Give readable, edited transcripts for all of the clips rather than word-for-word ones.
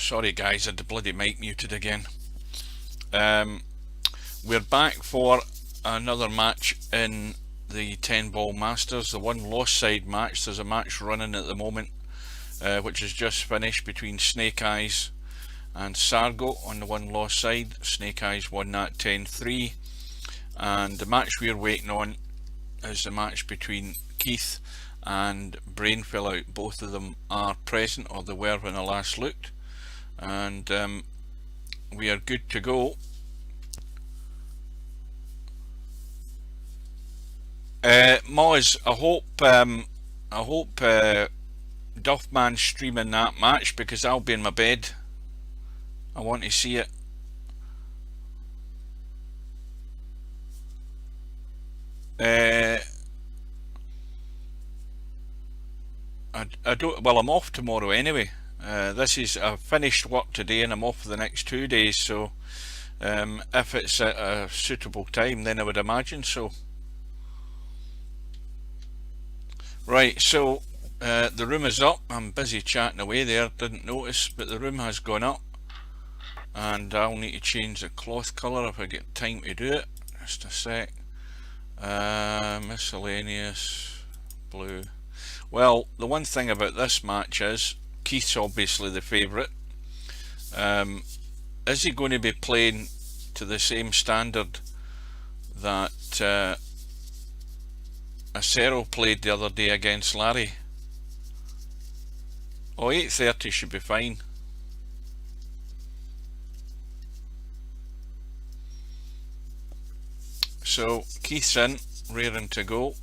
Sorry guys, I had the bloody mic muted again. We're back for another match in the 10 ball Masters, the one lost side match. There's a match running at the moment which has just finished between Snake Eyes and Sargo on the one lost side. Snake Eyes won that 10-3, and the match we're waiting on is the match between Keith and Brainfellout. Both of them are present, or they were when I last looked, and we are good to go. Moz, I hope Duffman's streaming that match, because I'll be in my bed. I want to see it. I don't. Well, I'm off tomorrow anyway. I've finished work today and I'm off for the next 2 days. So, if it's at a suitable time, then I would imagine so. Right. So, the room is up. I'm busy chatting away there. Didn't notice, but the room has gone up, and I'll need to change the cloth colour if I get time to do it. Just a sec. Miscellaneous blue. Well, the one thing about this match is Keith's obviously the favourite. Is he going to be playing to the same standard that Acero played the other day against Larry? Oh, 8:30 should be fine. So Keith's in, raring to go.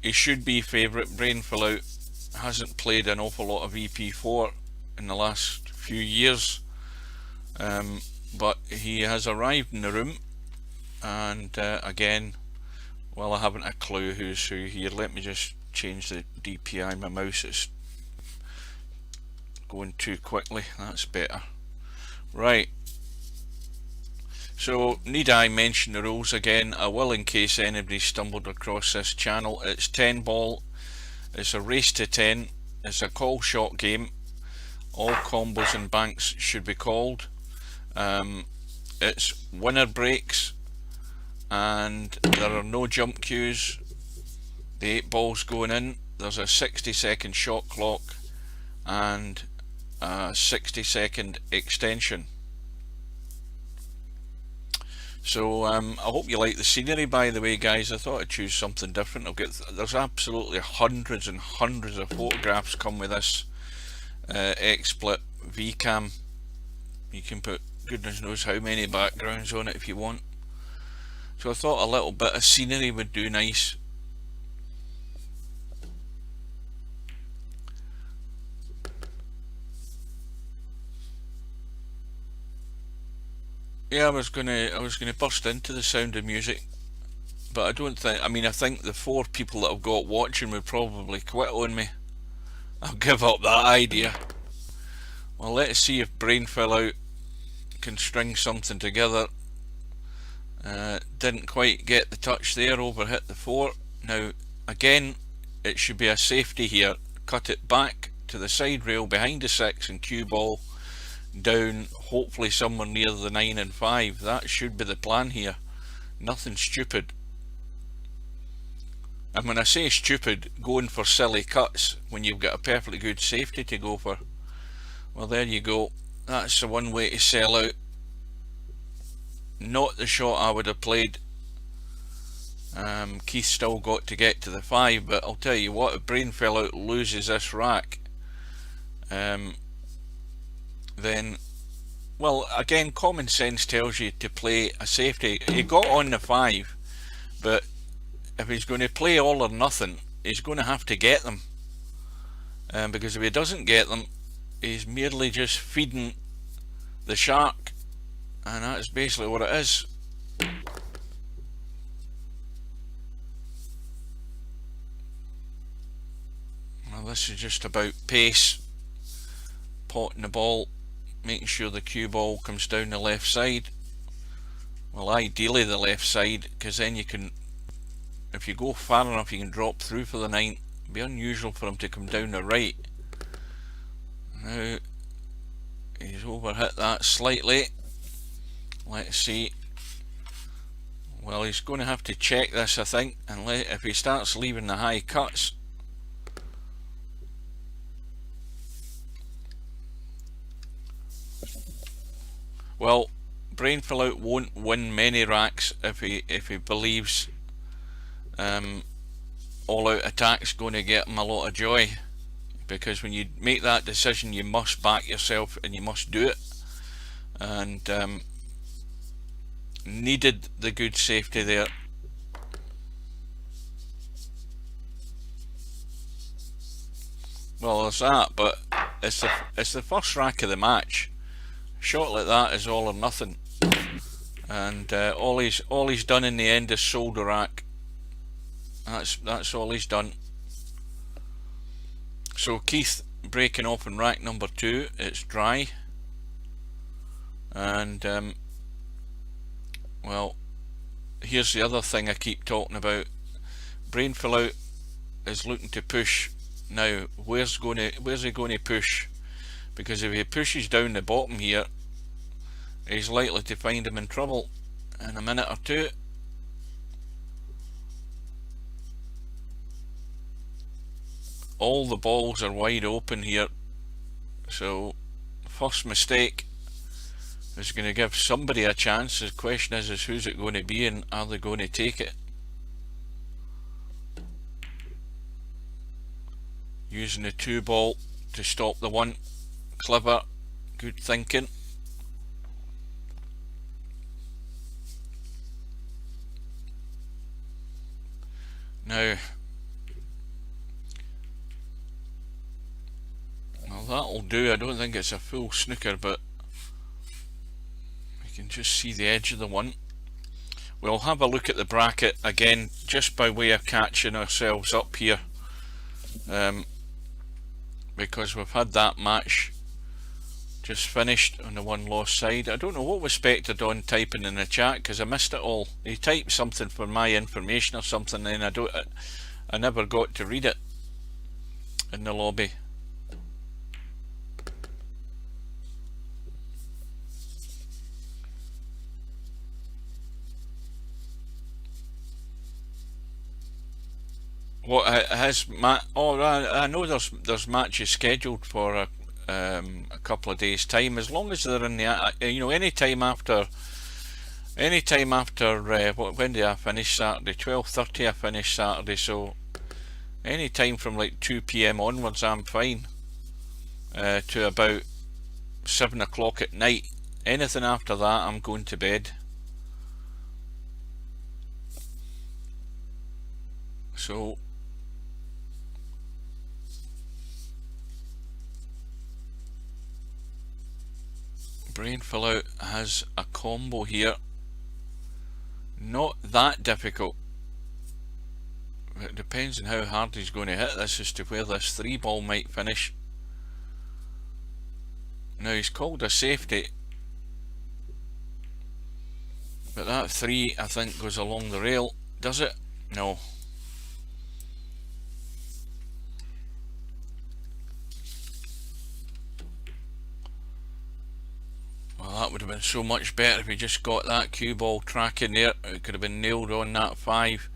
He should be favourite. Brainfellout hasn't played an awful lot of EP4 in the last few years, but he has arrived in the room, and again, well, I haven't a clue who's who here. Let me just change the DPI. My mouse is going too quickly. That's better. Right. So, need I mention the rules again? I will, in case anybody stumbled across this channel. It's 10 ball, it's a race to 10, it's a call shot game. All combos and banks should be called. It's winner breaks, and there are no jump cues. The 8 balls going in, there's a 60-second shot clock and a 60-second extension. So I hope you like the scenery, by the way, guys. I thought I'd choose something different. There's absolutely hundreds and hundreds of photographs come with this XSplit VCam. You can put goodness knows how many backgrounds on it if you want. So I thought a little bit of scenery would do nice. Yeah, I was gonna burst into the Sound of Music, but I don't think. I mean, I think the 4 people that I've got watching would probably quit on me. I'll give up that idea. Well, let's see if Brainfellout can string something together. Didn't quite get the touch there. Over hit the 4. Now again, it should be a safety here. Cut it back to the side rail behind the 6 and cue ball down, hopefully somewhere near the 9 and 5. That should be the plan here. Nothing stupid. And when I say stupid, going for silly cuts when you've got a perfectly good safety to go for. Well, there you go. That's the one way to sell out. Not the shot I would have played. Keith still got to get to the 5, but I'll tell you what, if Brainfellout loses this rack, then, well, again, common sense tells you to play a safety. He got on the 5, but if he's going to play all or nothing, he's going to have to get them, because if he doesn't get them, he's merely just feeding the shark, and that's basically what it is. Well, this is just about pace, potting the ball, making sure the cue ball comes down the left side. Well, ideally the left side, because then you can, if you go far enough, you can drop through for the 9. It'd be unusual for him to come down the right. Now he's overhit that slightly. Let's see. Well, he's going to have to check this, I think, and if he starts leaving the high cuts. Well, Brainfellout won't win many racks if he believes all-out attack's going to get him a lot of joy, because when you make that decision, you must back yourself and you must do it. And needed the good safety there. Well, there's that, but it's the first rack of the match. A shot like that is all or nothing, and all he's done in the end is sold a rack. That's all he's done. So Keith breaking open rack number 2. It's dry, and well, here's the other thing I keep talking about. Brainfellout is looking to push now. Where's he going to push? Because if he pushes down the bottom here, he's likely to find him in trouble in a minute or two. All the balls are wide open here, so first mistake is going to give somebody a chance. The question is who's it going to be, and are they going to take it? Using the 2 ball to stop the 1. Clever, good thinking. Now, well, that'll do. I don't think it's a full snooker, but you can just see the edge of the 1. We'll have a look at the bracket again, just by way of catching ourselves up here, because we've had that match just finished on the 1 loss side. I don't know what was Spectre Don typing in the chat, because I missed it all. He typed something for my information or something, and I never got to read it in the lobby. What has Matt? Oh, I know there's matches scheduled for a couple of days' time, as long as they're in the any time after when do I finish Saturday? 12:30 I finish Saturday, so any time from like 2 PM onwards I'm fine, to about 7 o'clock at night. Anything after that I'm going to bed. So Brainfellout has a combo here. Not that difficult. It depends on how hard he's going to hit this as to where this 3 ball might finish. Now he's called a safety, but that 3 I think goes along the rail. Does it? No. Well, that would have been so much better if he just got that cue ball tracking there. It could have been nailed on that 5.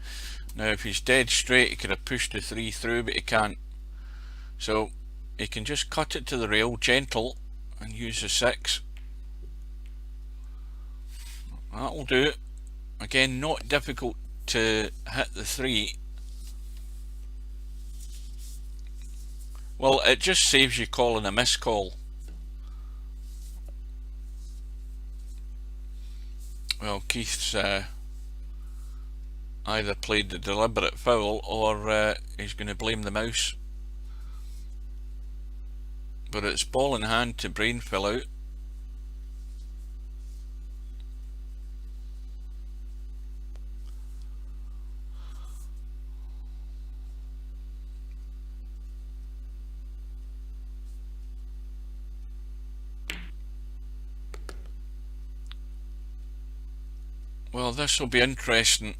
Now if he's dead straight, he could have pushed the 3 through, but he can't. So he can just cut it to the rail, gentle, and use the 6. That'll do it. Again, not difficult to hit the 3. Well, it just saves you calling a miscall. Well, Keith's either played the deliberate foul, or he's going to blame the mouse. But it's ball in hand to Brainfellout. Well, this will be interesting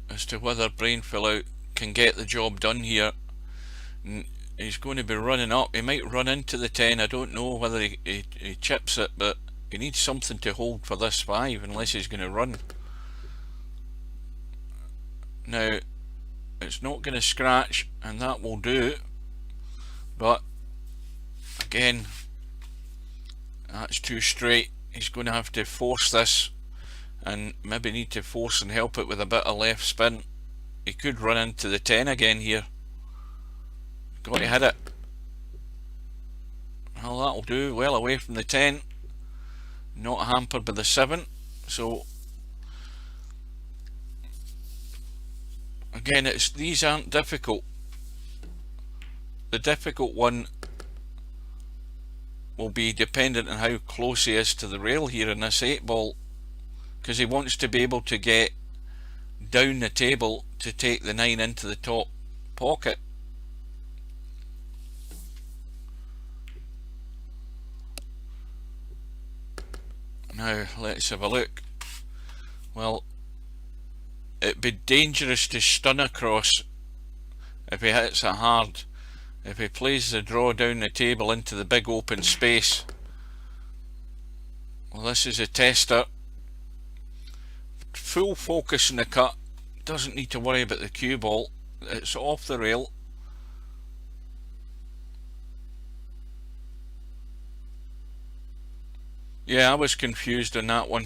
as to whether Brainfellout can get the job done here. he's going to be running up. He might run into the 10. I don't know whether he chips it, but he needs something to hold for this 5 unless he's going to run. Now, it's not going to scratch, and that will do. But again, that's too straight. He's going to have to force this, and maybe need to force and help it with a bit of left spin. He could run into the 10 again here. Got to hit it. Well, that'll do. Well away from the 10. Not hampered by the 7. So again, these aren't difficult. The difficult one will be dependent on how close he is to the rail here in this 8 ball, because he wants to be able to get down the table to take the 9 into the top pocket. Now let's have a look. Well, it'd be dangerous to stun across if he hits it hard. If he plays the draw down the table into the big open space. Well, this is a tester. Full focus in the cut. Doesn't need to worry about the cue ball. It's off the rail. Yeah, I was confused on that one.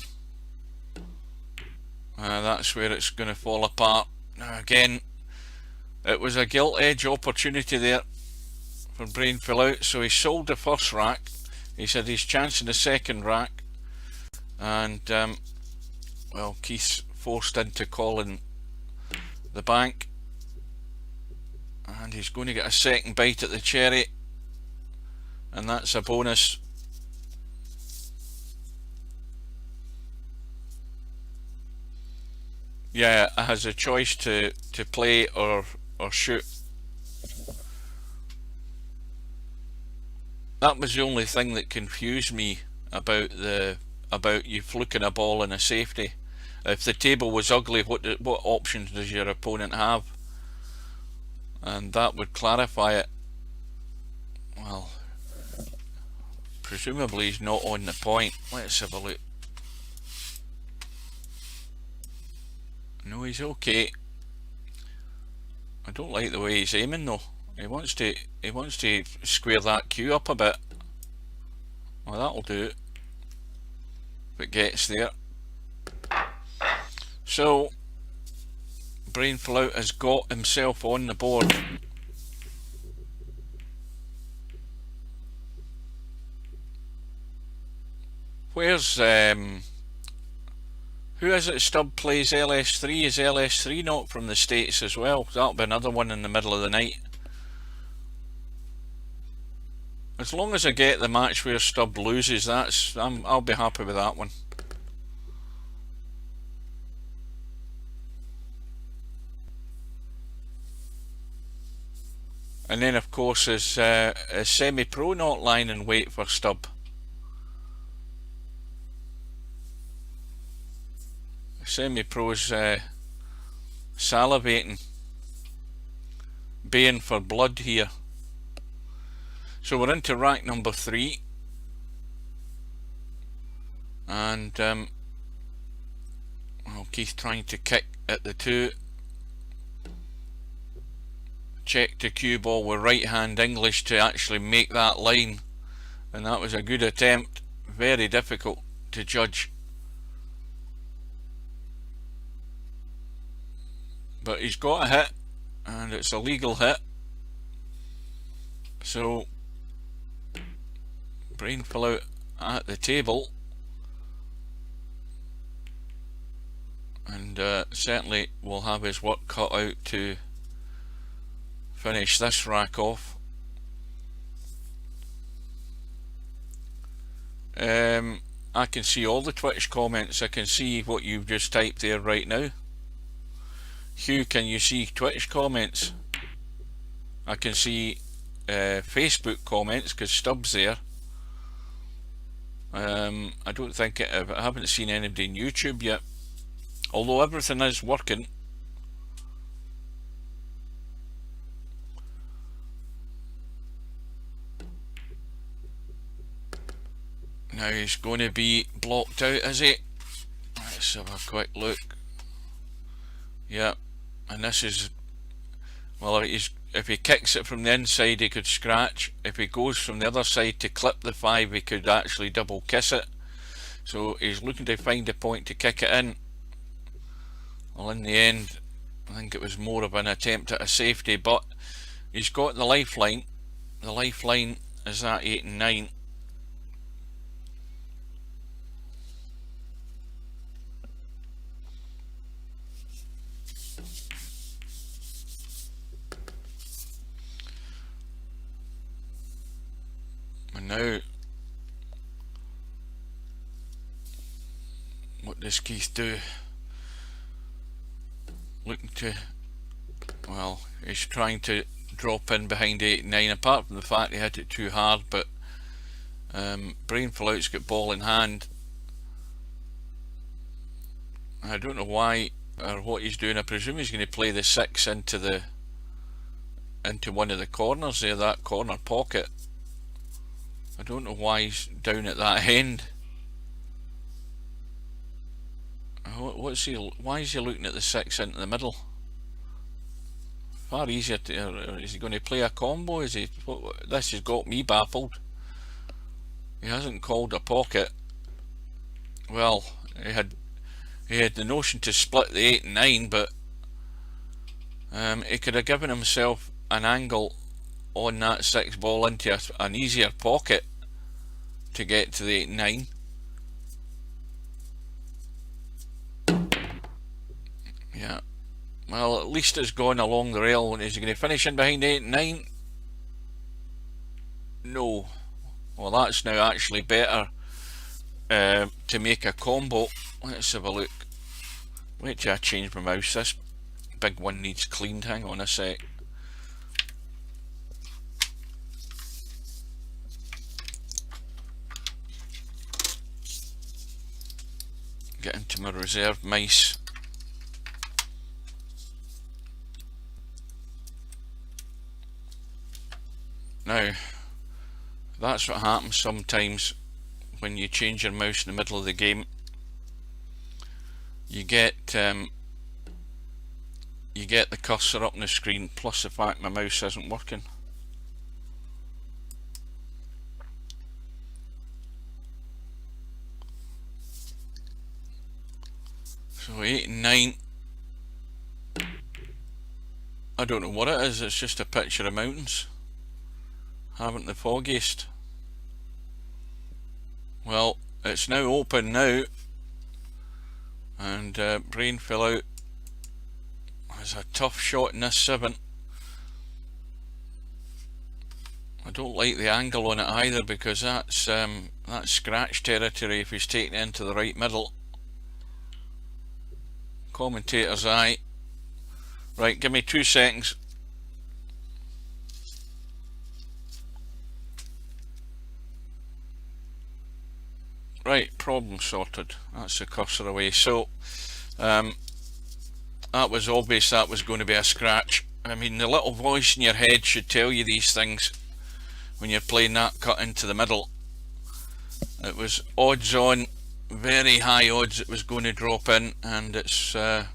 That's where it's going to fall apart. Now again, it was a gilt edge opportunity there for Brainfellout, so he sold the first rack. He said he's chancing the second rack, and well, Keith's forced into calling the bank, and he's going to get a second bite at the cherry, and that's a bonus. Yeah, it has a choice to play or shoot. That was the only thing that confused me about you fluking a ball in a safety. If the table was ugly, what options does your opponent have? And that would clarify it. Well, presumably he's not on the point. Let's have a look. No, he's okay. I don't like the way he's aiming though. He wants to square that cue up a bit. Well, that'll do it if it gets there. So Brainfellout has got himself on the board. Where's who is it? Stubb plays LS3. Is LS3 not from the States as well? That'll be another one in the middle of the night. As long as I get the match where Stubb loses, I'll be happy with that one. And then of course is Semi-Pro not lying in wait for Stubb. Semi-Pro's salivating, baying for blood here. So we're into rack number 3, and well, Keith trying to kick at the 2. Check the cue ball with right hand English to actually make that line, and that was a good attempt. Very difficult to judge, but he's got a hit, and it's a legal hit. So Brainfellout at the table, and certainly will have his work cut out to finish this rack off. I can see all the Twitch comments. I can see what you've just typed there right now. Hugh, can you see Twitch comments? I can see Facebook comments because Stubb's there. I don't think I haven't seen anybody in YouTube yet, although everything is working. Now he's going to be blocked out, is he? Let's have a quick look. Yeah, and this is, well, if he kicks it from the inside he could scratch. If he goes from the other side to clip the 5 he could actually double kiss it. So he's looking to find a point to kick it in. Well, in the end I think it was more of an attempt at a safety, but he's got the lifeline. The lifeline is at 8 and 9. And now, what does Keith do? Looking to, well, he's trying to drop in behind 8 and 9, apart from the fact he hit it too hard, but Brainfellout's got ball in hand. I don't know why or what he's doing. I presume he's going to play the 6 into one of the corners there, that corner pocket. I don't know why he's down at that end. Why is he looking at the 6 into the middle? Far easier to, is he going to play a combo? This has got me baffled. He hasn't called a pocket. Well, he had the notion to split the 8 and 9, but he could have given himself an angle on that 6 ball into an easier pocket to get to the 8 and 9. Yeah, well, at least it's gone along the rail. Is he going to finish in behind 8 and 9? No. Well, that's now actually better to make a combo. Let's have a look. Wait till I change my mouse. This big one needs cleaned. Hang on a sec. Get into my reserve mice. Now, that's what happens sometimes when you change your mouse in the middle of the game. You get the cursor up on the screen, plus the fact my mouse isn't working. So 8 and 9. I don't know what it is. It's just a picture of mountains. Haven't the foggiest. Well, it's now open now, and Brainfellout has a tough shot in this 7. I don't like the angle on it either, because that's scratch territory if he's taking it into the right middle. Commentator's eye. Right, give me 2 seconds. Right, problem sorted. That's the cursor away. So that was obvious that was going to be a scratch. I mean, the little voice in your head should tell you these things when you're playing that cut into the middle. It was odds on, very high odds it was going to drop in, and it's an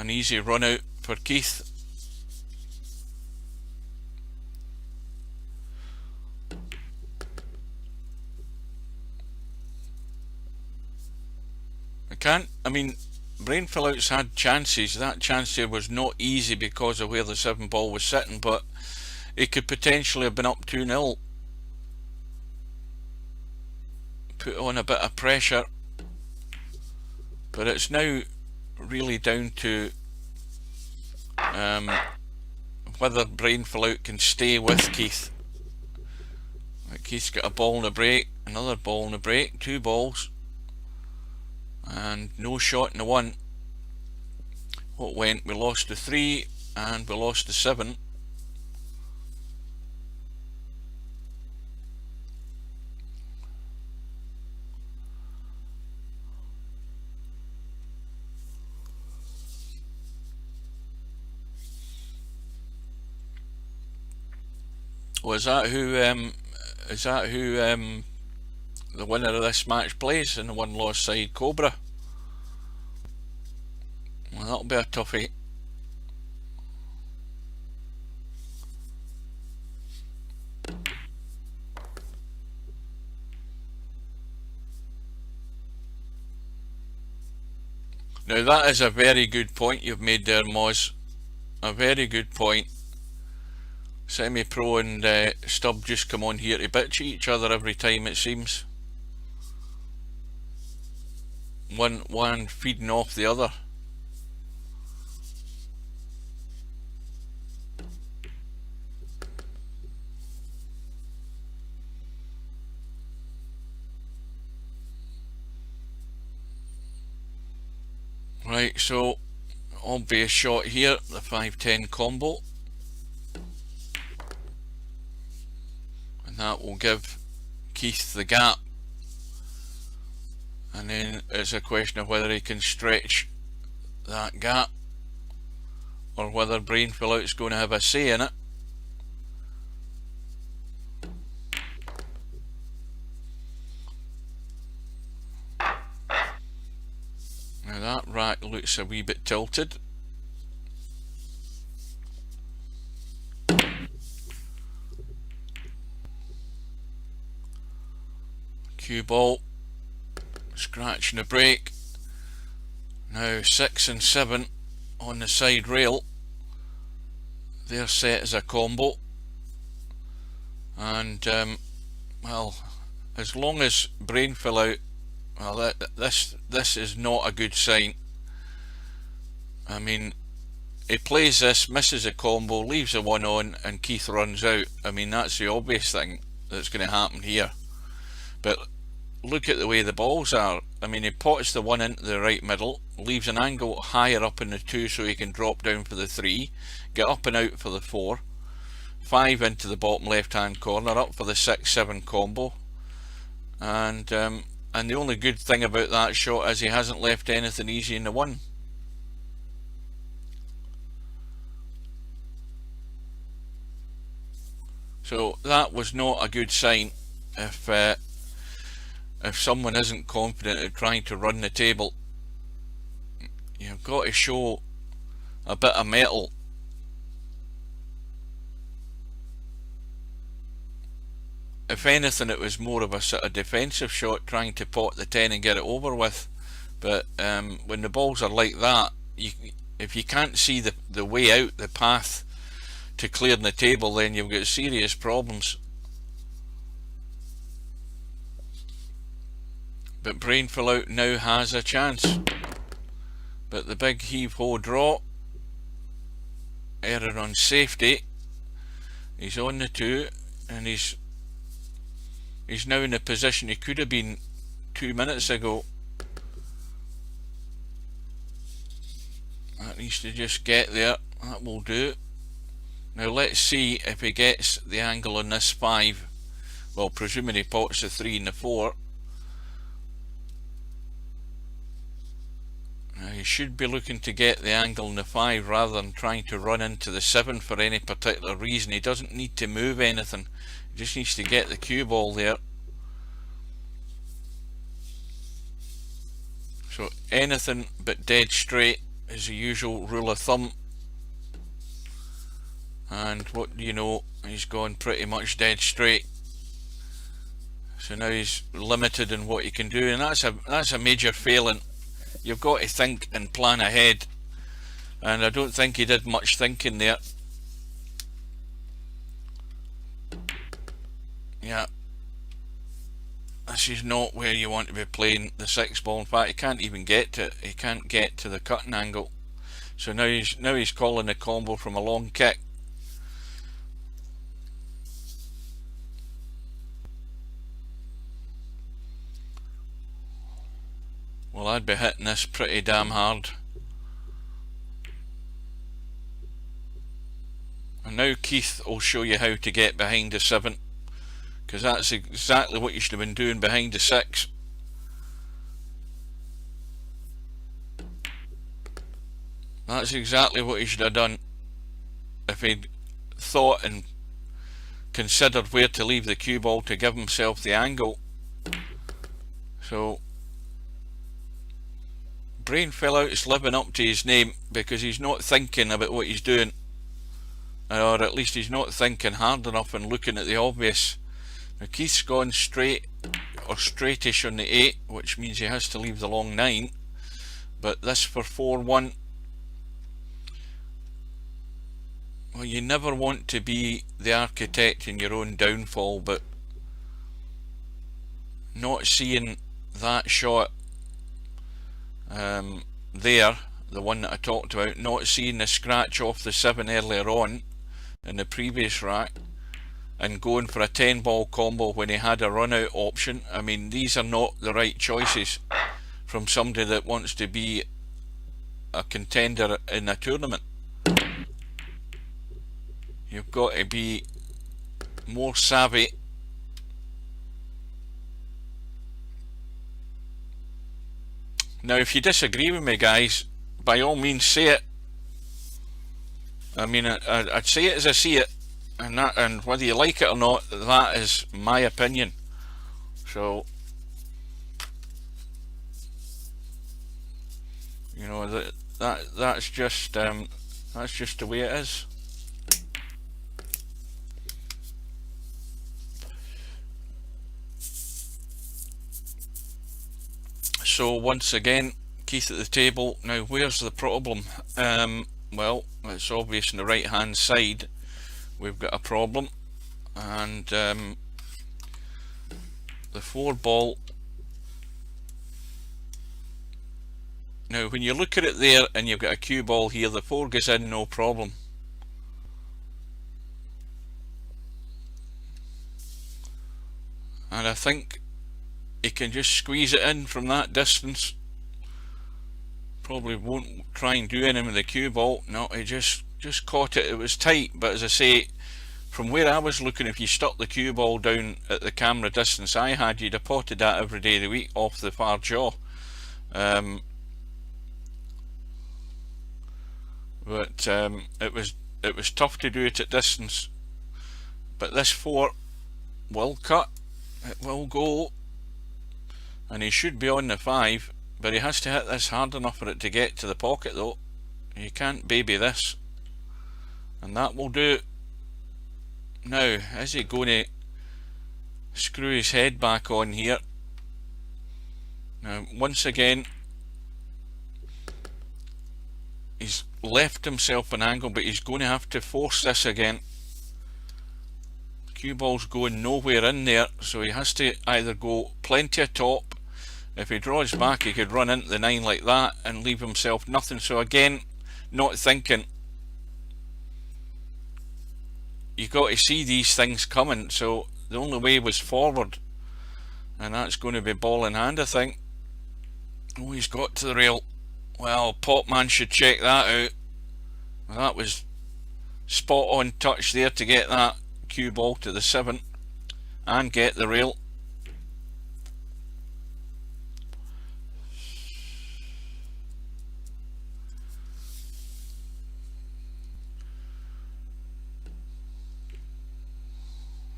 easy run out for Keith. I mean, Brainfellout's had chances. That chance there was not easy because of where the 7 ball was sitting, but it could potentially have been up 2-0. Put on a bit of pressure, but it's now really down to whether Brainfellout can stay with Keith. Keith's got a ball and a break, another ball and a break, 2 balls, and no shot in the 1. What went? We lost the 3 and we lost the 7. Was that who the winner of this match plays in the one loss side Cobra. Well, that'll be a toughie. Now that is a very good point you've made there, Moz. A very good point. Semi-Pro and Stub just come on here to bitch at each other every time, it seems. One feeding off the other. Right, so obvious shot here, the 5-10 combo, and that will give Keith the gap, and then it's a question of whether he can stretch that gap or whether Brainfellout's going to have a say in it. Now that rack looks a wee bit tilted. Cue ball, scratching the break. Now 6 and 7 on the side rail. They're set as a combo, and well, as long as Brainfellout, well, this is not a good sign. I mean, he plays this, misses a combo, leaves a one on, and Keith runs out. I mean, that's the obvious thing that's going to happen here. But look at the way the balls are. I mean, he pots the one into the right middle, leaves an angle higher up in the 2 so he can drop down for the 3, get up and out for the 4, 5 into the bottom left hand corner, up for the 6-7 combo, and the only good thing about that shot is he hasn't left anything easy in the 1. So that was not a good sign if someone isn't confident at trying to run the table. You've got to show a bit of metal. If anything, it was more of a sort of defensive shot, trying to pot the 10 and get it over with. But when the balls are like that, if you can't see the way out, the path to clearing the table, then you've got serious problems. But Brainfellout now has a chance. But the big heave-ho draw, error on safety. He's on the 2, and he's now in the position he could have been 2 minutes ago. That needs to just get there. That will do. Now let's see if he gets the angle on this 5. Well, presuming he pots the 3 and the 4. Now he should be looking to get the angle on the 5 rather than trying to run into the 7 for any particular reason. He doesn't need to move anything. He just needs to get the cue ball there. So anything but dead straight is the usual rule of thumb. And what do you know, he's gone pretty much dead straight. So now he's limited in what he can do, and that's a major failing. You've got to think and plan ahead, and I don't think he did much thinking there. Yeah, this is not where you want to be playing the 6 ball. In fact, he can't even get to it. He can't get to the cutting angle. So now he's calling the combo from a long kick. Well, I'd be hitting this pretty damn hard. And now Keith will show you how to get behind the 7, because that's exactly what you should have been doing behind the 6. That's exactly what he should have done if he'd thought and considered where to leave the cue ball to give himself the angle. So Brainfellout is living up to his name because he's not thinking about what he's doing, or at least he's not thinking hard enough and looking at the obvious. Now Keith's gone straight or straightish on the 8, which means he has to leave the long 9, but this for 4-1. Well, you never want to be the architect in your own downfall, but not seeing that shot there, the one that I talked about, not seeing the scratch off the 7 earlier on in the previous rack, and going for a 10 ball combo when he had a run out option. I mean, these are not the right choices from somebody that wants to be a contender in a tournament. You've got to be more savvy. Now if you disagree with me, guys, by all means say it. I mean, I'd say it as I see it, and whether you like it or not, that is my opinion. So, you know, that's just the way it is. So once again, Keith at the table. Now where's the problem? Well, it's obvious on the right hand side we've got a problem, and the 4 ball. Now when you look at it there and you've got a cue ball here, the 4 goes in no problem. And I think he can just squeeze it in from that distance. Probably won't try and do anything with the cue ball. No, he just caught it. It was tight, but as I say, from where I was looking, if you stuck the cue ball down at the camera distance I had, you'd have potted that every day of the week off the far jaw. But it was tough to do it at distance. But this 4 will cut. It will go. And he should be on the 5, but he has to hit this hard enough for it to get to the pocket though. You can't baby this. And that will do. Now, is he going to screw his head back on here? Now, once again, he's left himself an angle, but he's going to have to force this again. Cue ball's going nowhere in there, so he has to either go plenty of top. If he draws back, he could run into the 9 like that and leave himself nothing. So again, not thinking. You got to see these things coming, so the only way was forward, and that's going to be ball in hand, I think. Oh, he's got to the rail. Well, Popman should check that out. Well, that was spot on touch there to get that cue ball to the 7 and get the rail.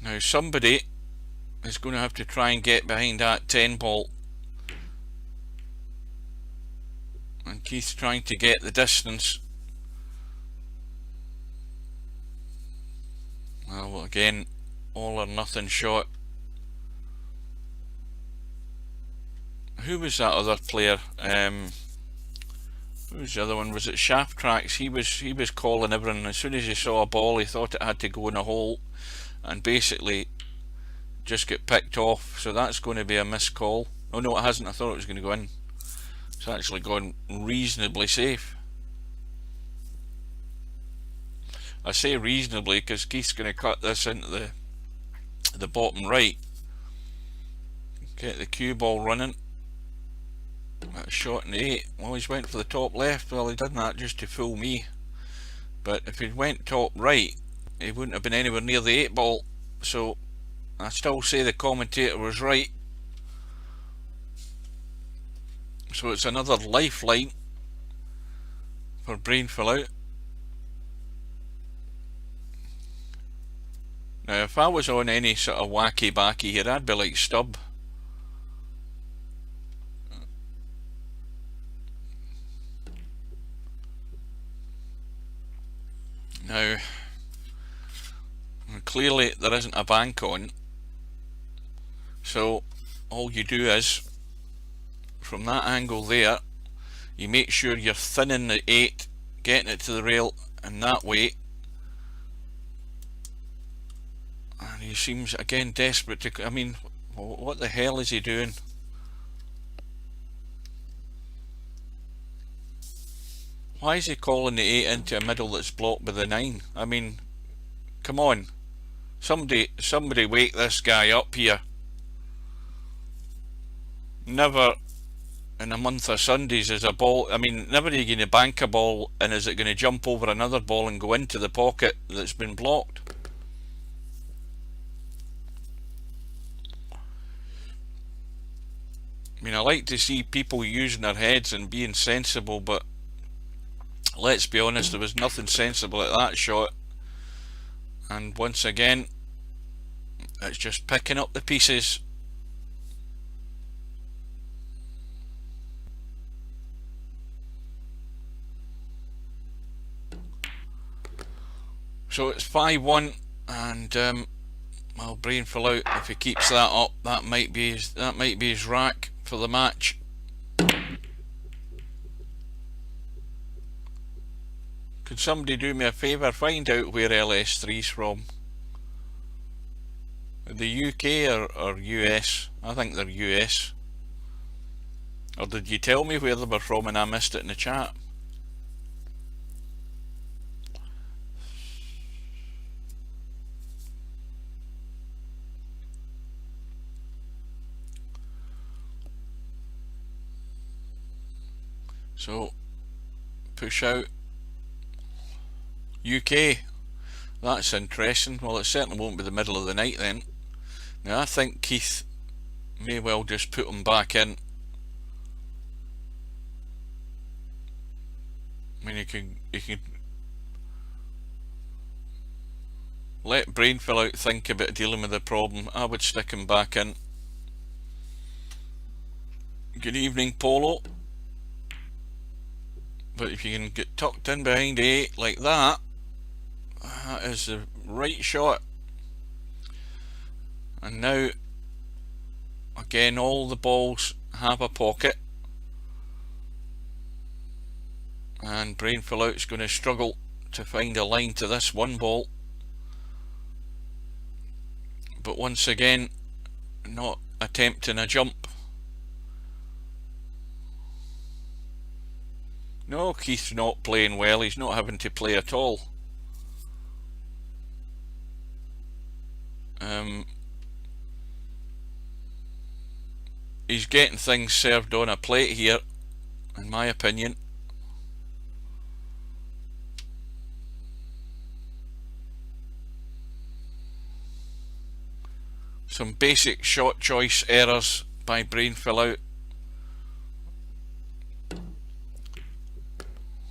Now somebody is going to have to try and get behind that 10 ball, and Keith's trying to get the distance. Well, again, all or nothing shot. Who was that other player? Who was the other one? Was it Shaft Tracks? He was calling everything. As soon as he saw a ball, he thought it had to go in a hole, and basically just get picked off. So that's going to be a missed call. Oh no, it hasn't. I thought it was going to go in. It's actually gone reasonably safe. I say reasonably because Keith's going to cut this into the bottom right. Get the cue ball running. That shot in the 8. Well, he's went for the top left. Well, he did that just to fool me. But if he went top right, he wouldn't have been anywhere near the 8 ball. So I still say the commentator was right. So it's another lifeline for Brainfellout. Now if I was on any sort of wacky backy here, I'd be like Stubb. Now, clearly there isn't a bank on, so all you do is, from that angle there, you make sure you're thinning the 8, getting it to the rail in that way. And he seems again desperate to, I mean, what the hell is he doing? Why is he calling the 8 into a middle that's blocked by the 9? I mean, come on. Somebody wake this guy up here. Never in a month of Sundays is a ball, I mean, never are you going to bank a ball and is it going to jump over another ball and go into the pocket that's been blocked? I mean, I like to see people using their heads and being sensible, but let's be honest, there was nothing sensible at that shot. And once again, it's just picking up the pieces. So it's 5-1, and well, Brainfellout, if he keeps that up, that might be his rack for the match. Could somebody do me a favour, find out where LS3's from? The UK or US? I think they're US. Or did you tell me where they were from and I missed it in the chat? So, push out UK. That's interesting. Well, it certainly won't be the middle of the night then. Now, I think Keith may well just put him back in. I mean, you can let Brainfellout think about dealing with the problem. I would stick him back in. Good evening, Polo. But if you can get tucked in behind 8 like that, that is the right shot. And now, again, all the balls have a pocket. And Brainfellout's going to struggle to find a line to this one ball. But once again, not attempting a jump. No, Keith's not playing well. He's not having to play at all. He's getting things served on a plate here, in my opinion. Some basic shot choice errors by Brainfellout.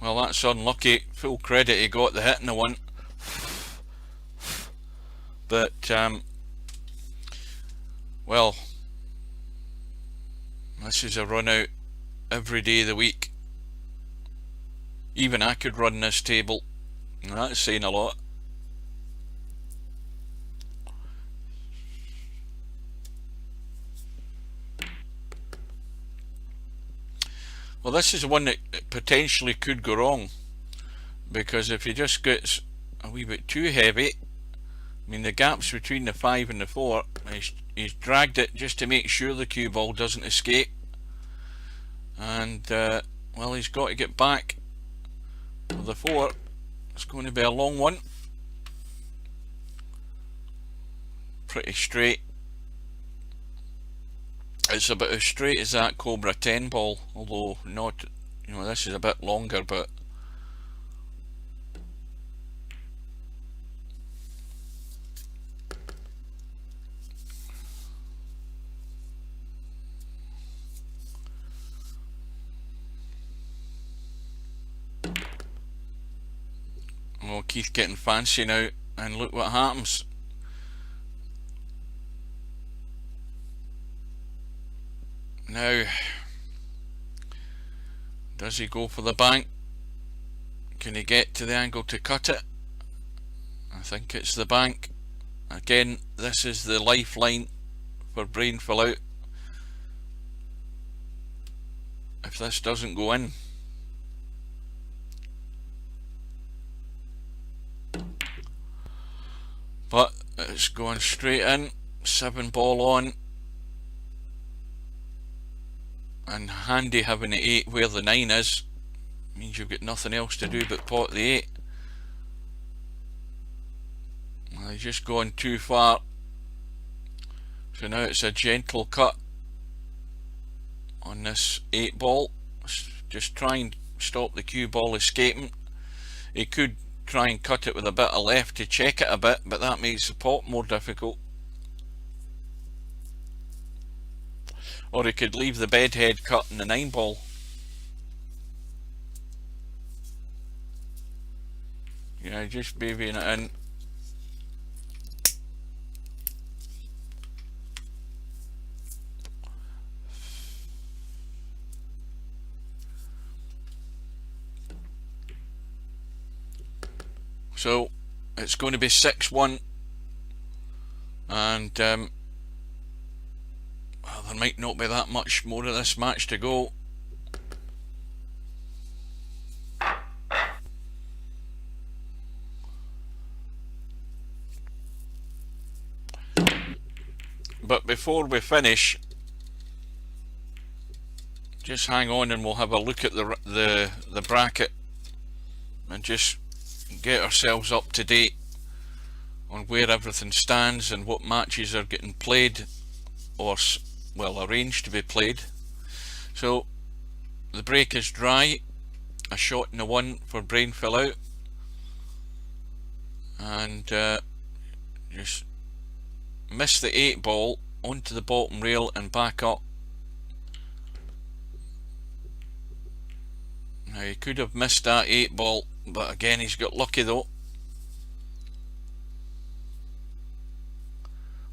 Well, that's unlucky. Full credit he got the hit in the one. But, well, this is a run out every day of the week. Even I could run this table. That's saying a lot. Well, this is one that potentially could go wrong, because if he just gets a wee bit too heavy, I mean, the gaps between the 5 and the 4, he's dragged it just to make sure the cue ball doesn't escape. And, well, he's got to get back for the 4. It's going to be a long one. Pretty straight. It's about as straight as that Cobra 10 ball, although not, you know, this is a bit longer, but oh, Keith getting fancy now, and look what happens. Now, does he go for the bank? Can he get to the angle to cut it? I think it's the bank. Again, this is the lifeline for Brainfellout. If this doesn't go in, but it's going straight in. 7 ball on, and handy having the 8 where the 9 is. Means you've got nothing else to do but pot the 8. Well, he's just gone too far, so now it's a gentle cut on this 8 ball. Just try and stop the cue ball escaping. He could try and cut it with a bit of left to check it a bit, but that makes the pot more difficult. Or he could leave the bedhead cut in the 9 ball. Yeah, just babying it in. So it's going to be 6-1, and well, there might not be that much more of this match to go. But before we finish, just hang on and we'll have a look at the bracket and just get ourselves up to date on where everything stands and what matches are getting played or, well, arranged to be played. So the break is dry, a shot in the 1 for Brainfellout, and just miss the 8 ball onto the bottom rail and back up. Now he could have missed that 8 ball, but again he's got lucky though.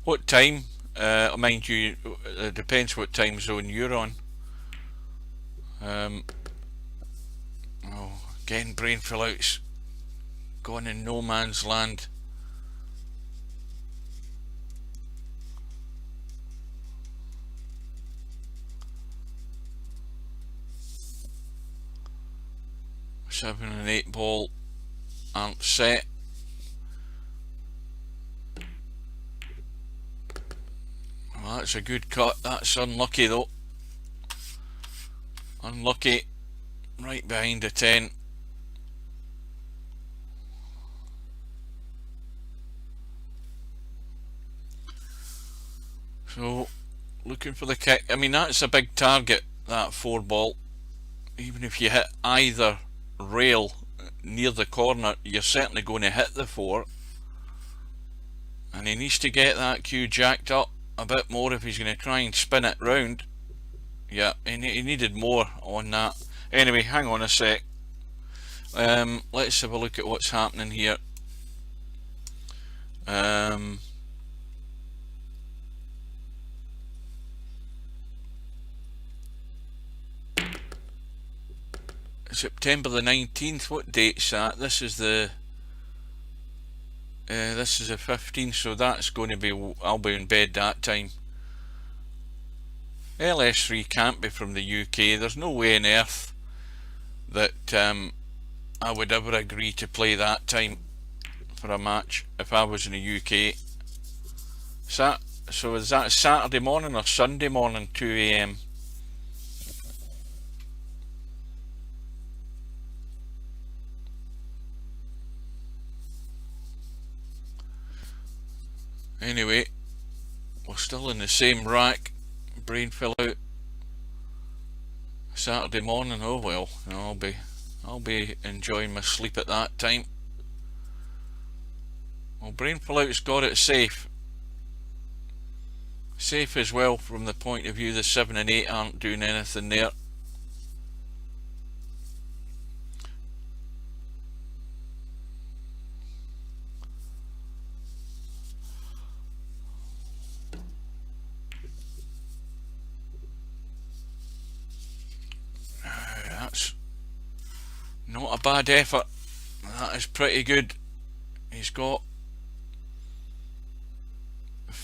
What time? Mind you, it depends what time zone you're on. Oh, again Brainfellout's gone in no man's land. Seven and 8 ball aren't set. Well, that's a good cut. That's unlucky though. Unlucky. Right behind the 10. So looking for the kick. I mean, that's a big target, that 4 ball. Even if you hit either rail near the corner, you're certainly going to hit the 4, and he needs to get that cue jacked up a bit more if he's going to try and spin it round. Yeah, he needed more on that. Anyway, hang on a sec. Let's have a look at what's happening here. September the 19th, what date's that? This is the 15th, so that's going to be, I'll be in bed that time. LS3 can't be from the UK. There's no way on earth that I would ever agree to play that time for a match if I was in the UK. So is that Saturday morning or Sunday morning, 2 AM? Anyway, we're still in the same rack. Brainfellout. Saturday morning. Oh well, I'll be enjoying my sleep at that time. Well, Brainfellout's got it safe. Safe as well from the point of view the 7 and 8 aren't doing anything there. That's not a bad effort. That is pretty good. He's got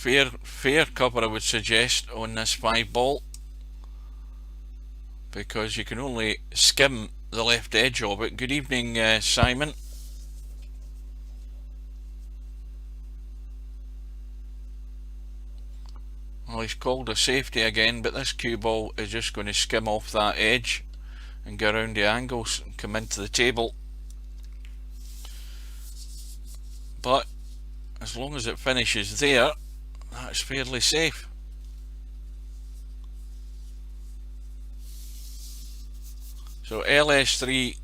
fair cover, I would suggest, on this 5-ball, because you can only skim the left edge of it. Good evening, Simon. Well, he's called a safety again, but this cue ball is just going to skim off that edge and go around the angles and come into the table. But as long as it finishes there, that's fairly safe. So LS3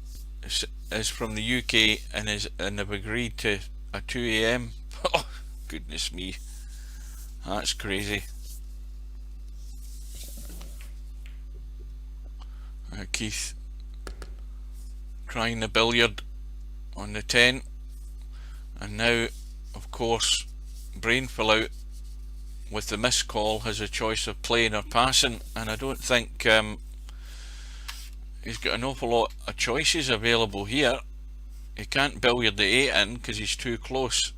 is from the UK and have agreed to a 2 AM. Oh, goodness me, that's crazy. Keith trying the billiard on the 10, and now of course Brainfellout with the missed call has a choice of playing or passing, and I don't think he's got an awful lot of choices available here. He can't billiard the 8 in because he's too close.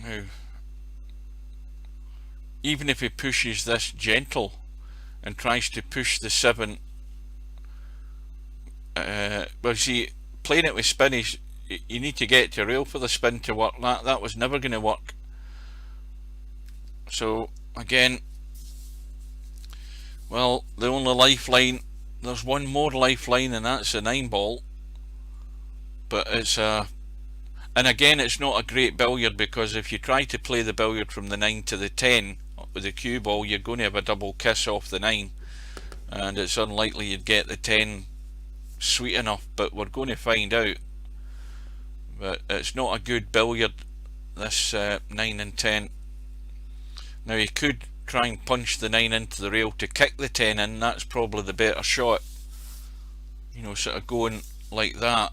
Now, even if he pushes this gentle and tries to push the 7, well, see, playing it with spin, you need to get to rail for the spin to work. That was never going to work. So again, well, the only lifeline, there's one more lifeline, and that's the 9-ball, but it's and again, it's not a great billiard, because if you try to play the billiard from the 9 to the 10 with the cue ball, you're going to have a double kiss off the 9, and it's unlikely you'd get the 10 sweet enough, but we're going to find out. But it's not a good billiard, this 9 and 10. Now he could try and punch the 9 into the rail to kick the 10 in. That's probably the better shot, you know, sort of going like that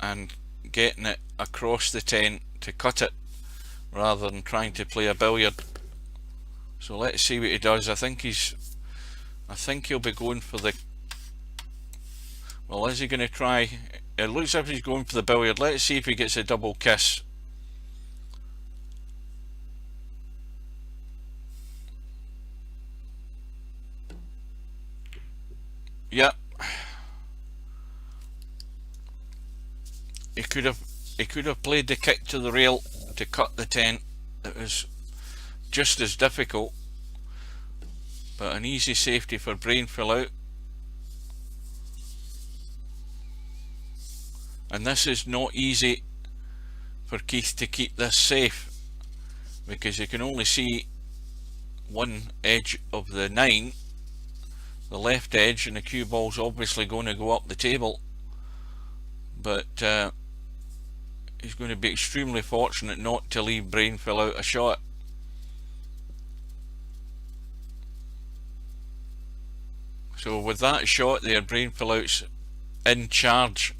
and getting it across the 10 to cut it, rather than trying to play a billiard. So let's see what he does. I think he'll be going for the, well, is he going to try, it looks like he's going for the billiard. Let's see if he gets a double kiss. Yep. He could have played the kick to the rail to cut the 10. It was just as difficult, but an easy safety for Brainfellout. And this is not easy for Keith to keep this safe, because you can only see one edge of the 9, the left edge, and the cue ball's obviously going to go up the table. But he's going to be extremely fortunate not to leave Brainfellout a shot. So with that shot there, Brainfellout's in charge,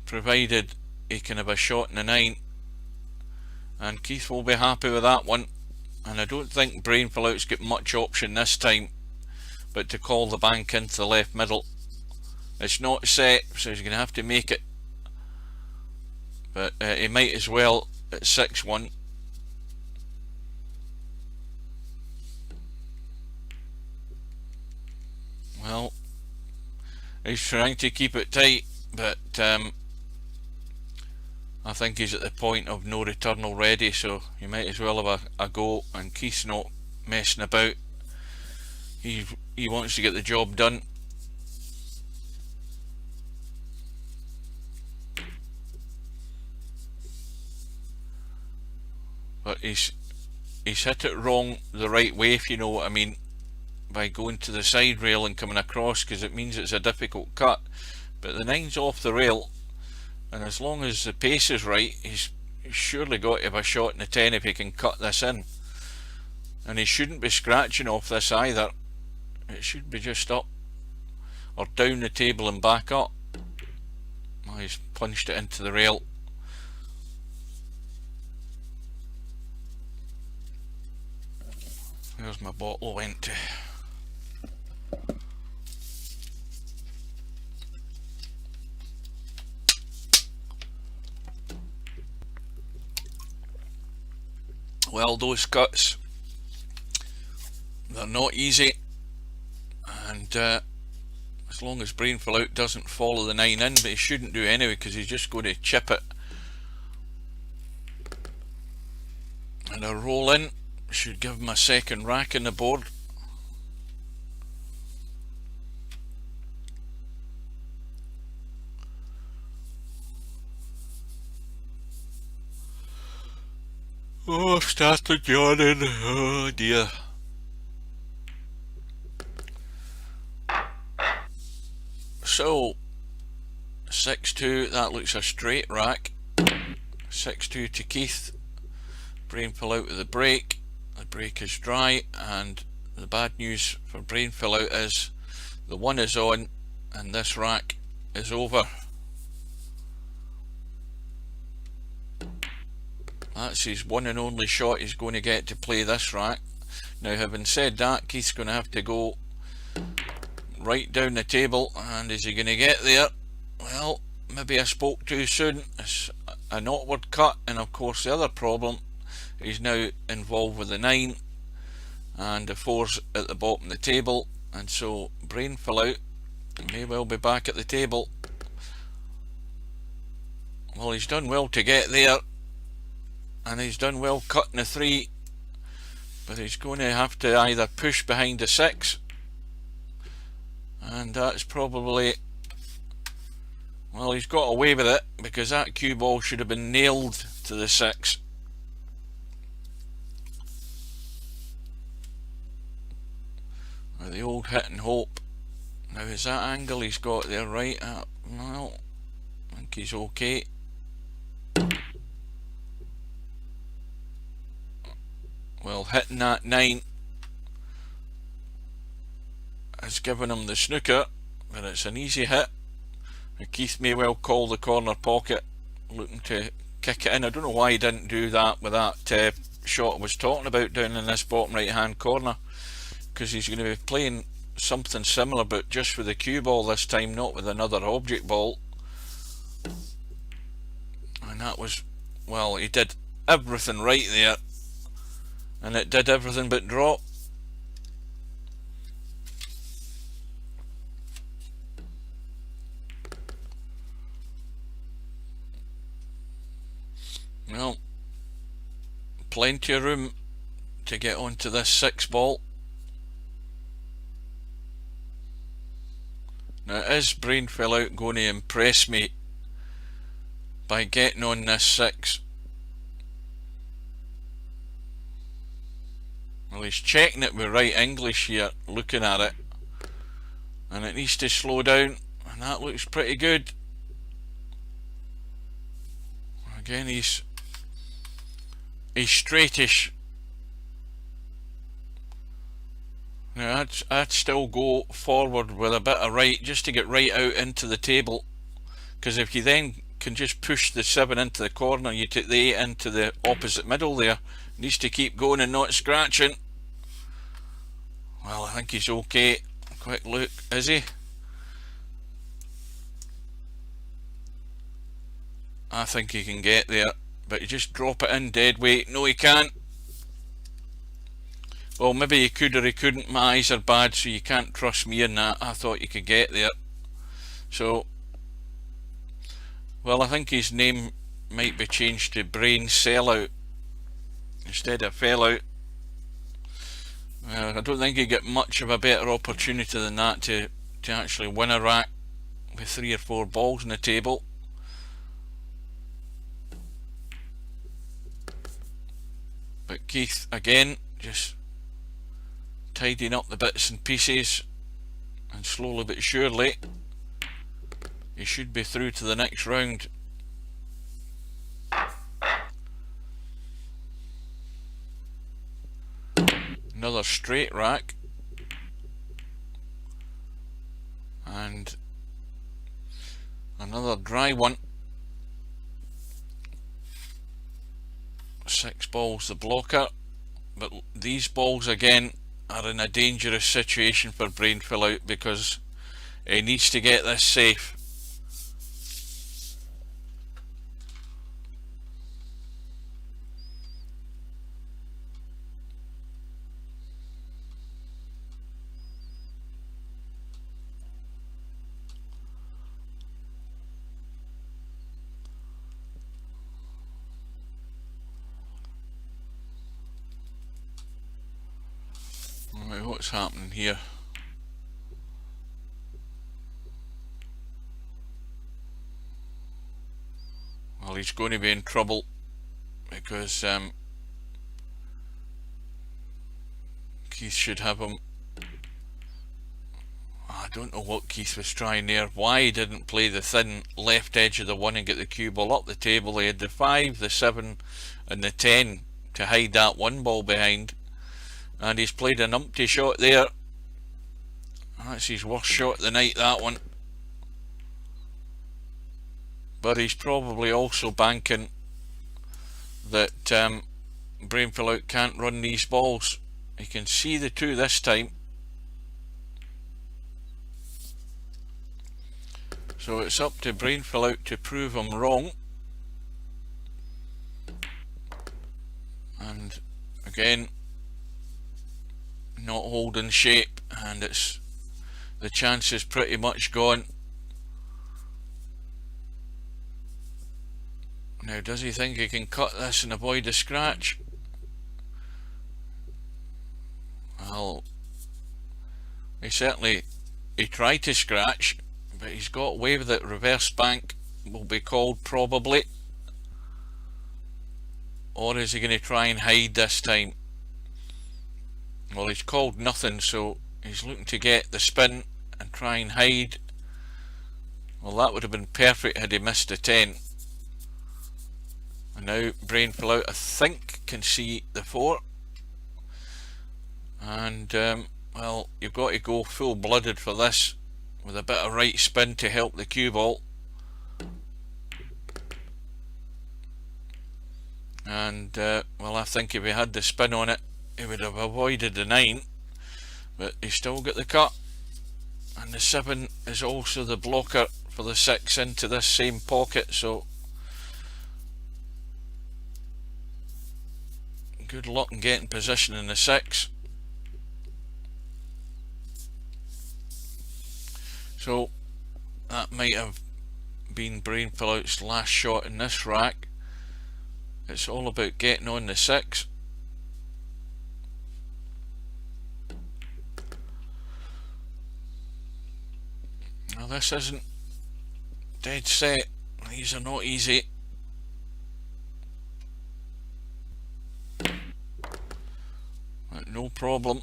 provided he can have a shot in the 9, and Keith will be happy with that one. And I don't think Brainfellout's got much option this time but to call the bank into the left middle. It's not set, so he's going to have to make it, but he might as well at 6-1. Well, he's trying to keep it tight, but I think he's at the point of no return already, so you might as well have a go. And Keith's not messing about. He wants to get the job done. But he's hit it wrong the right way, if you know what I mean, by going to the side rail and coming across, because it means it's a difficult cut. But the 9's off the rail, and as long as the pace is right, he's surely got to have a shot in the 10 if he can cut this in. And he shouldn't be scratching off this either. It should be just up or down the table and back up. Well, he's punched it into the rail. Where's my bottle went to? Well, those cuts, they're not easy, and as long as Brainfellout doesn't follow the 9 in, but he shouldn't do anyway because he's just going to chip it. And a roll in should give him a second rack in the board. Oh, I've started yawning. Oh dear. So 6-2, that looks a straight rack. 6-2 to Keith. Brainfellout with the break. The break is dry, and the bad news for Brainfellout is the 1 is on and this rack is over. That's his one and only shot he's going to get to play this rack. Now, having said that, Keith's going to have to go right down the table, and is he going to get there? Well, maybe I spoke too soon. It's an awkward cut, and of course the other problem, he's now involved with the 9 and the 4's at the bottom of the table, and so Brainfellout may well be back at the table. Well, he's done well to get there, and he's done well cutting the 3, but he's going to have to either push behind the 6, and that's probably, well, he's got away with it because that cue ball should have been nailed to the 6. The old hit and hope. Now, is that angle he's got there right? Well, I think he's okay. Well, hitting that 9 has given him the snooker, but it's an easy hit. Keith may well call the corner pocket, looking to kick it in. I don't know why he didn't do that with that shot I was talking about down in this bottom right hand corner, because he's going to be playing something similar, but just with a cue ball this time, not with another object ball. And that was, well, he did everything right there, and it did everything but drop. Well, plenty of room to get onto this 6 ball. Now, is Brainfellout going to impress me by getting on this 6? Well, he's checking it with right English here, looking at it, and it needs to slow down, and that looks pretty good. Again, he's straightish. Now, I'd still go forward with a bit of right just to get right out into the table, because if you then can just push the 7 into the corner, you take the 8 into the opposite middle there. Needs to keep going and not scratching. Well, I think he's okay. Quick look, is he? I think he can get there, but you just drop it in dead weight. No, he can't. Well, maybe he could or he couldn't. My eyes are bad, so you can't trust me in that. I thought you could get there. So, well, I think his name might be changed to Brainfellout instead of Fellout. I don't think you get much of a better opportunity than that to actually win a rack with 3 or 4 balls on the table. But Keith, again, just tidying up the bits and pieces, and slowly but surely he should be through to the next round. Another straight rack, and another dry one. 6 balls the blocker, but these balls again are in a dangerous situation for Brainfellout because he needs to get this safe. what's happening here. Well, he's going to be in trouble because Keith should have him. I don't know what Keith was trying there, why he didn't play the thin left edge of the 1 and get the cue ball up the table. He had the 5, the 7 and the 10 to hide that 1 ball behind, and he's played an umpty shot there. That's his worst shot of the night, that one. But he's probably also banking that Brainfellout can't run these balls. He can see the 2 this time. So it's up to Brainfellout to prove him wrong. And again, not holding shape, and it's the chance is pretty much gone. Now, does he think he can cut this and avoid a scratch? Well, he tried to scratch, but he's got away with it. Reverse bank will be called probably. Or is he going to try and hide this time? Well, he's called nothing, so he's looking to get the spin and try and hide. Well, that would have been perfect had he missed a 10. And now Brainfellout, I think, can see the 4. And well, you've got to go full-blooded for this, with a bit of right spin to help the cue ball. And well, I think if he had the spin on it, he would have avoided the 9, but he still got the cut. And the 7 is also the blocker for the 6 into this same pocket, so good luck in getting position in the 6. So that might have been Brainfellout's last shot in this rack. It's all about getting on the 6. Now this isn't dead set. These are not easy. But no problem.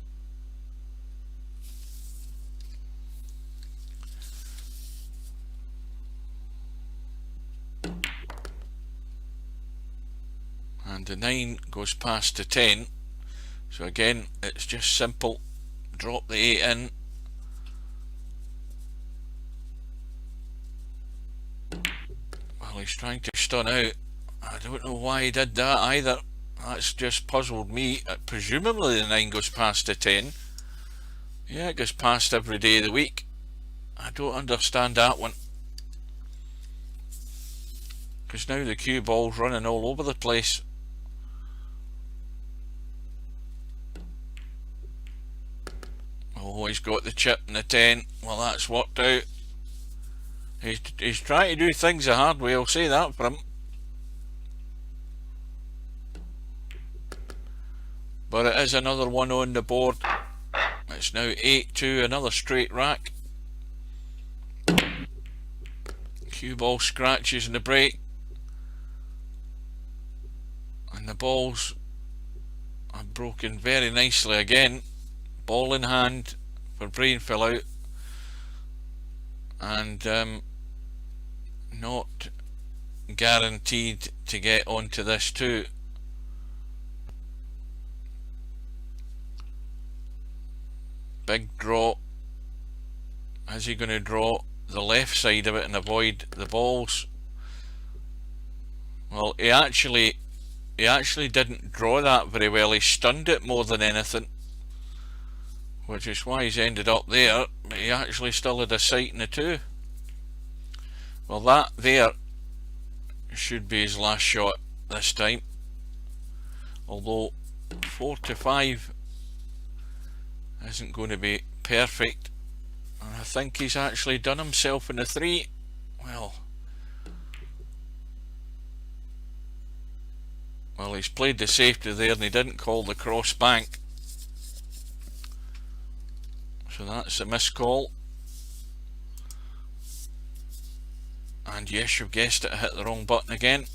And the 9 goes past the 10, so again it's just simple, drop the 8 in. Well, he's trying to stun out. I don't know why he did that either. That's just puzzled me. Presumably the 9 goes past the 10. Yeah, it goes past every day of the week. I don't understand that one, because now the cue ball's running all over the place. Oh, he's got the chip and the 10. Well, that's worked out. He's trying to do things the hard way, I'll say that for him. But it is another one on the board. It's now 8-2, another straight rack. Cue ball scratches in the break. And the balls are broken very nicely again. Ball in hand for Brainfellout, and not guaranteed to get onto this too. Big draw. Is he going to draw the left side of it and avoid the balls? Well, he actually didn't draw that very well. He stunned it more than anything, which is why he's ended up there, but he actually still had a sight in the 2. Well, that there should be his last shot this time, although 4-5 isn't going to be perfect, and I think he's actually done himself in the 3. Well, he's played the safety there and he didn't call the cross bank. So that's a missed call. And yes, you've guessed it, I hit the wrong button again.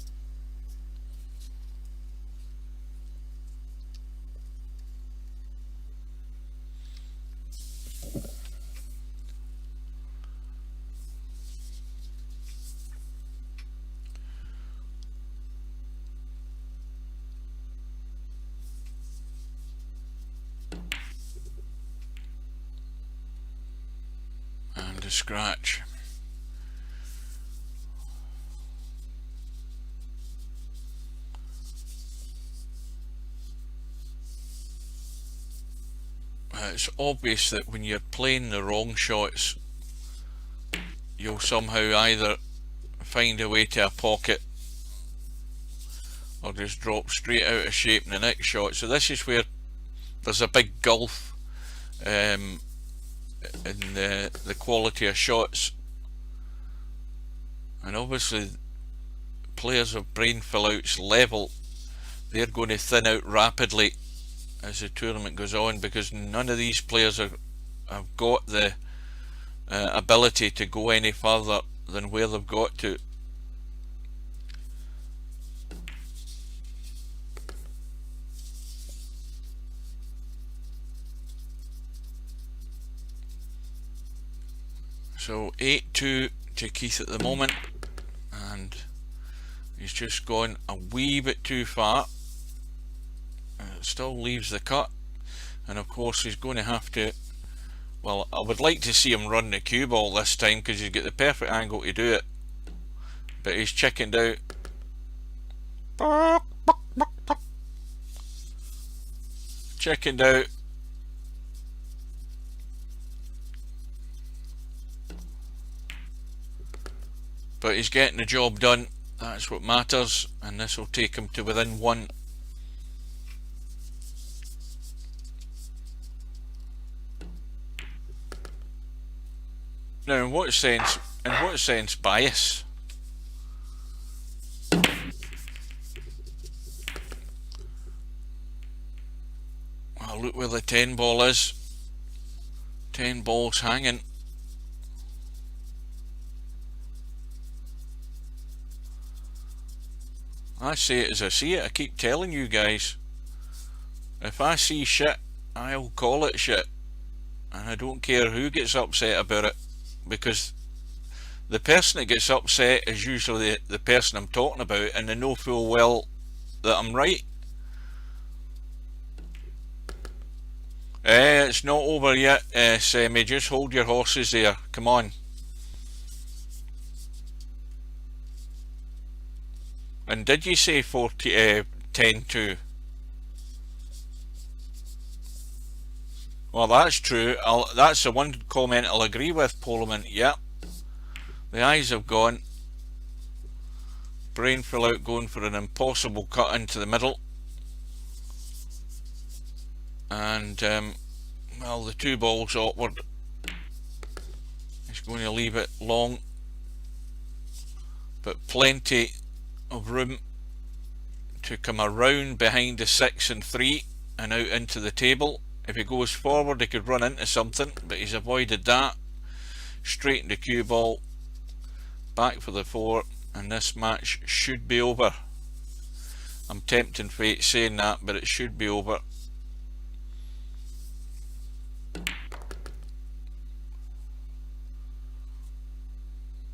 And a scratch. It's obvious that when you're playing the wrong shots, you'll somehow either find a way to a pocket or just drop straight out of shape in the next shot. So this is where there's a big gulf in the quality of shots, and obviously players of Brainfellout's level, they're going to thin out rapidly as the tournament goes on, because none of these players have got the ability to go any further than where they've got to. So 8-2 to Keith at the moment, and he's just gone a wee bit too far. It still leaves the cut, and of course he's going to have to, well, I would like to see him run the cue ball this time because he's got the perfect angle to do it, but he's chickened out. Chickened out. But he's getting the job done, that's what matters, and this will take him to within one. Now, in what sense bias? Well, look where the 10 ball is. 10 balls hanging. I say it as I see it. I keep telling you guys, if I see shit, I'll call it shit, and I don't care who gets upset about it, because the person that gets upset is usually the person I'm talking about, and they know full well that I'm right. It's not over yet, Semi, just hold your horses there, come on. And did you say 10-2? Well, that's true. That's the one comment I'll agree with, Poleman. Yep. The eyes have gone. Brainfellout going for an impossible cut into the middle. And, well, the 2 balls awkward. He's going to leave it long. But plenty of room to come around behind the 6 and 3 and out into the table. If he goes forward, he could run into something, but he's avoided that. Straight into cue ball, back for the 4, and this match should be over. I'm tempting fate saying that, but it should be over.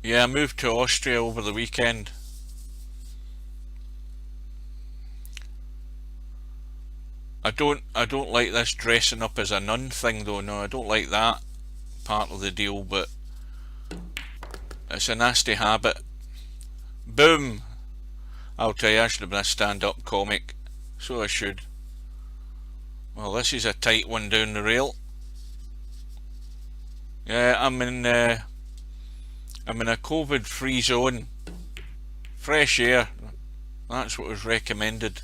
Yeah, I moved to Austria over the weekend. I don't like this dressing up as a nun thing though. No, I don't like that part of the deal, but it's a nasty habit. Boom! I'll tell you, I should have been a stand-up comic. So I should. Well, this is a tight one down the rail. Yeah, I'm in a COVID-free zone. Fresh air. That's what was recommended.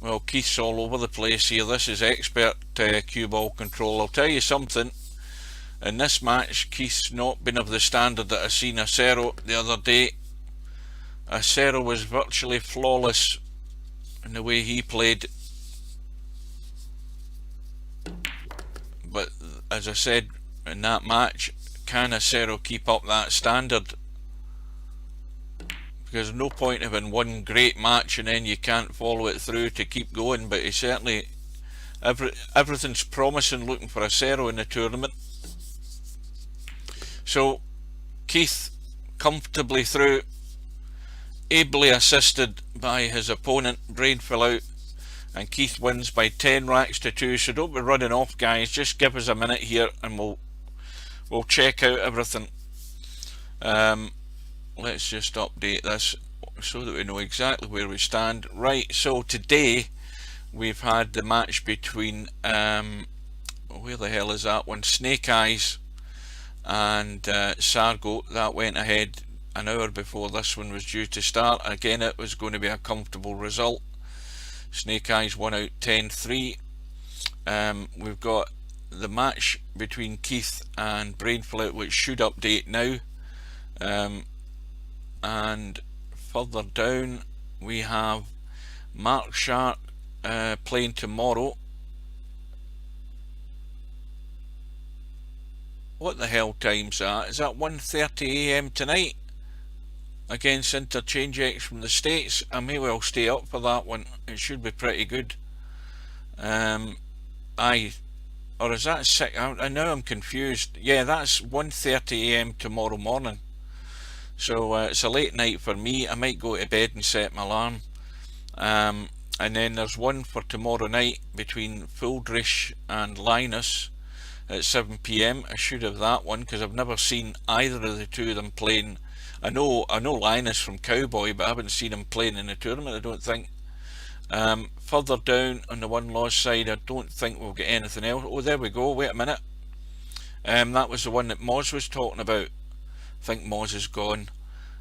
Well, Keith's all over the place here. This is expert cue ball control. I'll tell you something. In this match, Keith's not been of the standard that I seen Acero the other day. Acero was virtually flawless in the way he played. But as I said in that match, can Acero keep up that standard? Because there's no point having one great match and then you can't follow it through to keep going. But he certainly, everything's promising looking for Acero in the tournament. So Keith comfortably through, ably assisted by his opponent Brainfellout, and Keith wins by 10 racks to 2. So don't be running off, guys, just give us a minute here and we'll check out everything. Let's just update this so that we know exactly where we stand. Right, so today we've had the match between where the hell is that one, Snake Eyes and Sargo. That went ahead an hour before this one was due to start. Again, it was going to be a comfortable result. Snake Eyes won out 10-3. We've got the match between Keith and Brainfellout, which should update now. And further down we have Mark Shark playing tomorrow. What the hell time's that? Is that 1:30 AM tonight against Interchange X from the States? I may well stay up for that one. It should be pretty good. Or is that 6? I know I'm confused. Yeah, that's 1:30 AM tomorrow morning. So it's a late night for me. I might go to bed and set my alarm. And then there's one for tomorrow night between Fuldrish and Linus at 7 PM. I should have that one because I've never seen either of the two of them playing. I know Linus from Cowboy, but I haven't seen him playing in the tournament, I don't think. Further down on the one loss side, I don't think we'll get anything else. Oh, there we go. Wait a minute. That was the one that Moz was talking about. I think Moz is gone.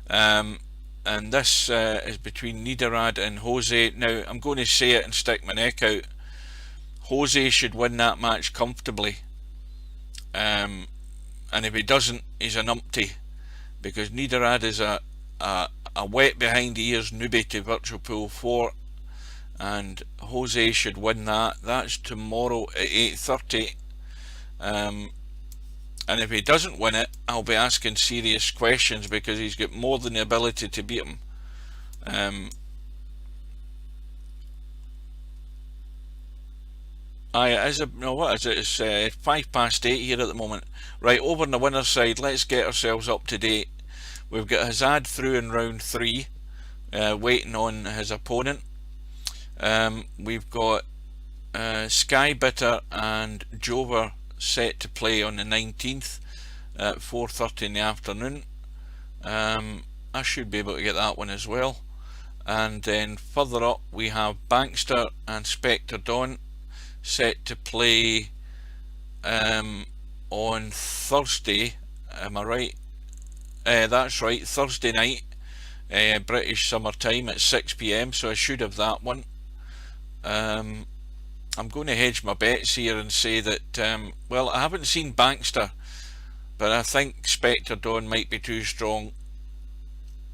And this is between Niederrad and Jose. Now, I'm going to say it and stick my neck out. Jose should win that match comfortably. And if he doesn't, he's an umpty. Because Niederrad is a wet behind the ears newbie to Virtual Pool 4. And Jose should win that. That's tomorrow at 8:30. And if he doesn't win it, I'll be asking serious questions because he's got more than the ability to beat him. What is it? It's 8:05 here at the moment. Right, over on the winner's side, let's get ourselves up to date. We've got Hazad through in round 3, waiting on his opponent. We've got Skybitter and Jover set to play on the 19th at 4:30 in the afternoon. I should be able to get that one as well. And then further up we have Bankster and Spectre Dawn set to play on Thursday. Am I right? That's right, Thursday night, British summer time at 6 PM, so I should have that one. I'm going to hedge my bets here and say that, well, I haven't seen Bankster, but I think Spectre Dawn might be too strong.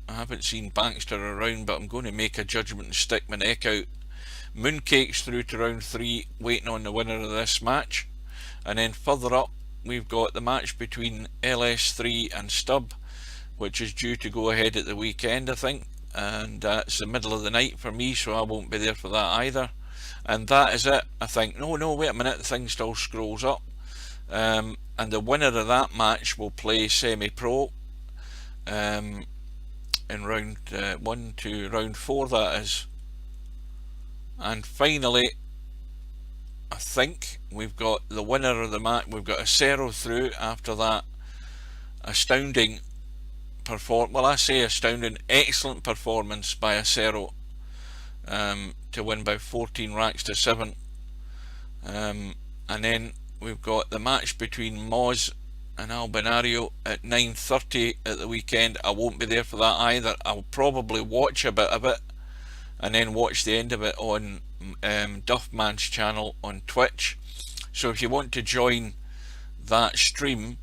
I haven't seen Bankster around, but I'm going to make a judgment and stick my neck out. Mooncake's through to round 3, waiting on the winner of this match. And then further up, we've got the match between LS3 and Stubb, which is due to go ahead at the weekend, I think. And it's the middle of the night for me, so I won't be there for that either. And that is it, I think. No, wait a minute, the thing still scrolls up. And the winner of that match will play semi-pro in round 1 to round 4, that is. And finally, I think we've got the winner of the match. We've got Acero through after that astounding excellent performance by Acero to win by 14 racks to 7. And then we've got the match between Moz and Albinario at 9:30 at the weekend. I won't be there for that either. I'll probably watch a bit of it and then watch the end of it on Duffman's channel on Twitch. So if you want to join that stream,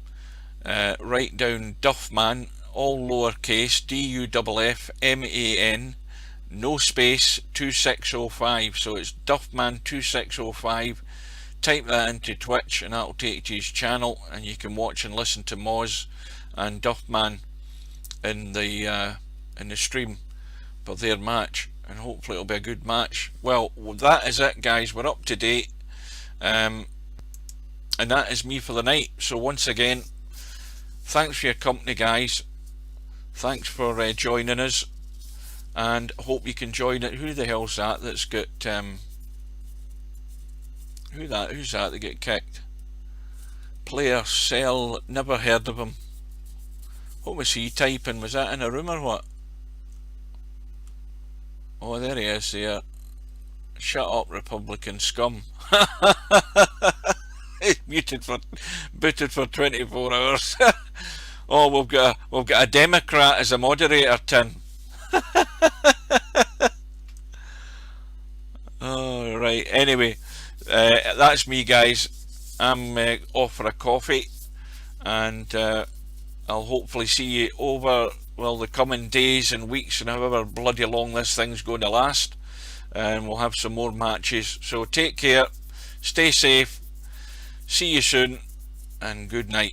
write down Duffman, all lowercase, DUFFMAN, no space, 2605. So it's Duffman 2605 type that into Twitch and that'll take you to his channel, and you can watch and listen to Moz and Duffman in the stream for their match, and hopefully it'll be a good match. Well, that is it, guys. We're up to date, and that is me for the night. So once again, thanks for your company, guys. Thanks for joining us, and hope you can join it. Who the hell's that that's got who's that that get kicked? Player Cell, never heard of him. What was he typing? Was that in a room or what? Oh, there he is there. Shut up, Republican scum. He's booted for 24 hours. Oh, we've got a Democrat as a moderator, Tim. Oh, right. Anyway, that's me, guys. I'm off for a coffee, and I'll hopefully see you over, well, the coming days and weeks and however bloody long this thing's going to last, and we'll have some more matches. So take care, stay safe, see you soon, and good night.